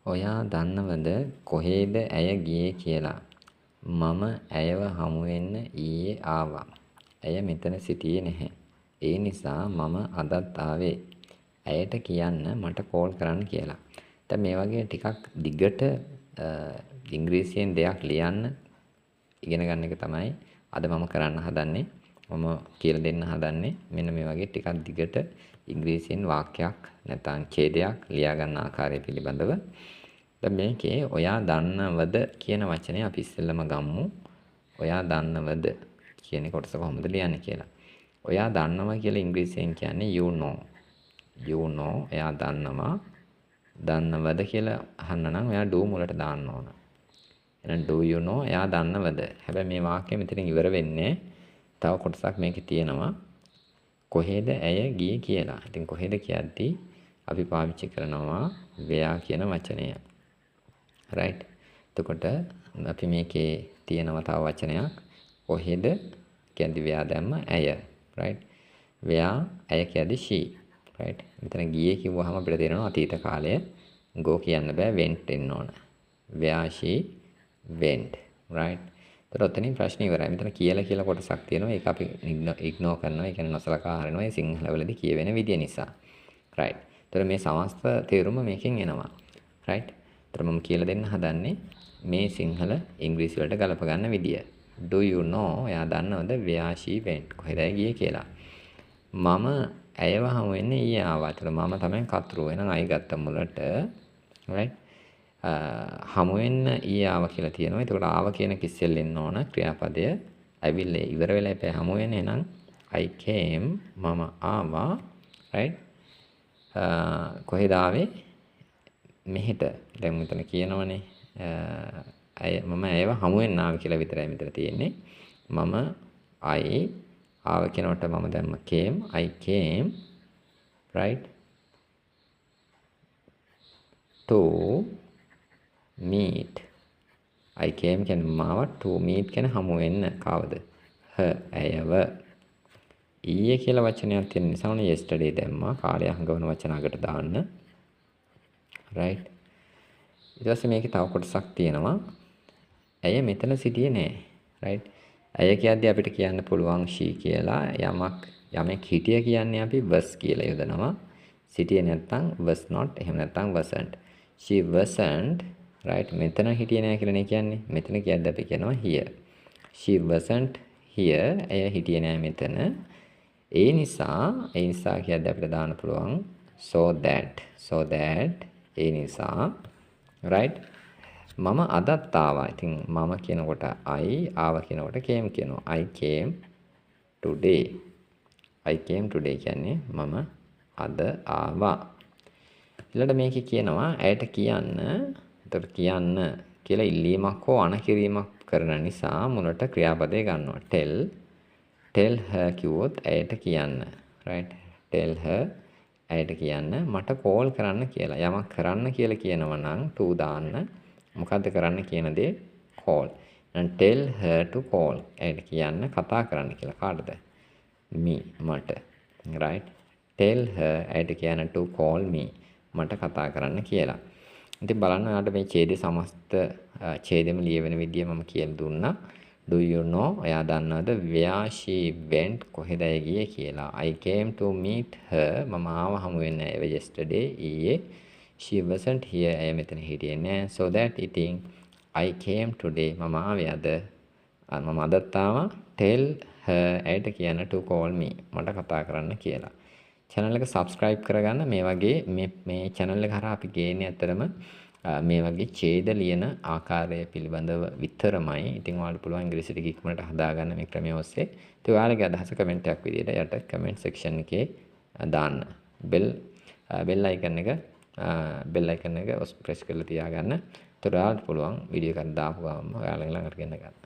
ඔයා දන්නවද කොහේද ඇය ගියේ කියලා? මම ඇයව හමු වෙන්න ඊයේ ආවා. ඇය මෙතන සිටියේ නැහැ. ඒ නිසා මම අදත් ආවේ. ඇයට කියන්න මට කෝල් කරන්න කියලා. දැන් මේ වගේ ටිකක් දිගට ඉංග්‍රීසියෙන් දෙයක් ලියන්න ඉගෙන ගන්න එක තමයි අද මම කරන්න හදන්නේ. මම කියලා දෙන්න හදන්නේ මෙන්න මේ වගේ ටිකක් දිගට ඉංග්‍රීසියෙන් වාක්‍යයක් නැත්නම් ඡේදයක් ලියා ගන්න ආකාරය පිළිබඳව. දැන් මේකේ ඔයා දන්නවද කියන වචනේ අපි ඉස්සෙල්ලම ගමු. ඔයා දන්නවද කියන කොටස කොහොමද ලියන්නේ කියලා. ඔයා දන්නවා කියලා ඉංග්‍රීසියෙන් කියන්නේ you know. you know එයා දන්නවා. දන්නවද කියලා අහන්න නම් ඔයා do මුලට දාන්න ඕන. එහෙනම් do you know එයා දන්නවද? හැබැයි මේ වාක්‍යය මෙතනින් ඉවර වෙන්නේ තව කොටසක් මේකේ තියෙනවා. කොහෙද ඇය ගියේ කියලා. ඉතින් කොහෙද කියද්දී අපි පාවිච්චි කරනවා where කියන වචනය. right. එතකොට අපි මේකේ තියෙනවා තව වචනයක්. කොහෙද කියද්දී where දැම්ම ඇය. right. where ඇය කියද්දී she. right. මෙතන ගියේ කිව්වහම අපිට තේරෙනවා අතීත කාලය. go කියන්න බෑ went එන්න ඕන. where she went. right. ඒතර ඔතනින් ප්‍රශ්නේ ඉවරයි. මෙතන කියලා කොටසක් තියෙනවා. ඒක අපි ඉග්නෝර් කරනවා. ඒ කියන්නේ නොසලකා හරිනවා. ඒ සිංහල වලදී කියවෙන විදිය නිසා. right. ඒතර මේ සමස්ත තේරුම මේකෙන් එනවා. right. ඒතර මම කියලා දෙන්න හදන්නේ මේ සිංහල ඉංග්‍රීසි වලට ගලප ගන්න විදිය. do you know එයා දන්නවද where she went කොහෙද ගියේ කියලා. මම ඇයව හමු වෙන්නේ ඊයේ ආවා. ඒතර මම තමයි කතුරු. එහෙනම් අය ගත්ත මුලට. right. හමු වෙන්න ඊයේ ආවා කියලා තියෙනවා. එතකොට ආව කියන කිස්සෙල් එන්න ඕන ක්‍රියාපදය. ඇවිල්ලා ඉවර වෙලා එපා හමු වෙන්නේ. එහෙනම් I came මම ආවා. right. කොහෙද ආවේ? මෙහෙට. දැන් මෙතන කියනවනේ මම ඇයව හමු වෙන්න ආවේ කියලා විතරයි මෙතන තියෙන්නේ. මම I ආව කියනකොට මම දැම්ම came. I came. right. to meet. I came කියන්නේ මාව to meet කියන්නේ හමු වෙන්න කවද? her ඇයව. ඊයේ කියලා වචනයක් තියෙන නිසා උනේ yesterday දැම්මා. කාලය හංගවන වචන අගට දාන්න. right. ඊට පස්සේ මේකේ තව කොටසක් තියෙනවා. ඇය මෙතන සිටියේ නෑ. right. ඇය කියද්දී අපිට කියන්න පුළුවන් she කියලා. යමෙක් හිටිය කියන්නේ අපි was කියලා යොදනවා. සිටියේ නැත්නම් was not. එහෙම නැත්නම් wasn't. she wasn't. right. මෙතන හිටියේ නෑ කියලා නේ කියන්නේ. මෙතන කියද්දී අපි කියනවා here. she wasn't here. ඇය හිටියේ නෑ මෙතන. ඒ නිසා කියද්දී අපිට දාන්න පුළුවන් so that. ඒ නිසා. right. මම අදත් ආවා. ඉතින් මම කියනකොට I ආව කියනකොට came කියනවා. I came today. I came today කියන්නේ මම අද ආවා. ඊළඟට මේකේ කියනවා ඇයට කියන්න. ඒතර කියන්න කියලා ඉල්ලීමක් හෝ අනකිරීමක් කරන නිසා මුලට ක්‍රියාපදේ ගන්නවා. tell her කිව්වොත් ඇයට කියන්න. right. tell her ඇයට කියන්න මට කෝල් කරන්න කියලා. යමක් කරන්න කියලා කියනවා නම් to දාන්න. මොකද්ද කරන්න කියන දේ call. and tell her to call. ඇයට කියන්න කතා කරන්න කියලා. කාටද? me මට. right. tell her ඇයට කියන්න to call me. මට කතා කරන්න කියලා. ඉතින් බලන්න ඔයාලට මේ ඡේදයේ සමස්ත ඡේදෙම ලියවෙන විදිය මම කියලා දුන්නා. do you know එයා දන්නවද where she went කොහෙද ඇය ගියේ කියලා. I came to meet her මම ආව හමු වෙන්න ඇයව yesterday ඊයේ. she wasn't here ඇය මෙතන හිටියේ නෑ. so that ඉතින් I came today මම ආවේ අද. මම අදත් ආවා. tell her ඇයට කියන්න to call me මට කතා කරන්න කියලා. channel එක subscribe කරගන්න. මේ වගේ මේ channel එක හරහා අපි ගේන්නේ අතරම මේ වගේ ඡේද ලියන ආකාරය පිළිබඳව විතරමයි. ඉතින් ඔයාලට පුළුවන් ඉංග්‍රීසි ටික ඉක්මනට හදාගන්න මේ ක්‍රමය ඔස්සේ. ඉතින් ඔයාලගේ අදහස කමෙන්ට් එකක් විදියට යට කමෙන්ට් සෙක්ෂන් එකේ දාන්න. බෙල් අයිකන් එක ප්‍රෙස් කරලා තියාගන්න. ඒතර ඔයාලට පුළුවන් වීඩියෝ එකක් දාපු ගමන් ඔයාලගේ ළඟට ගෙන්න ගන්න.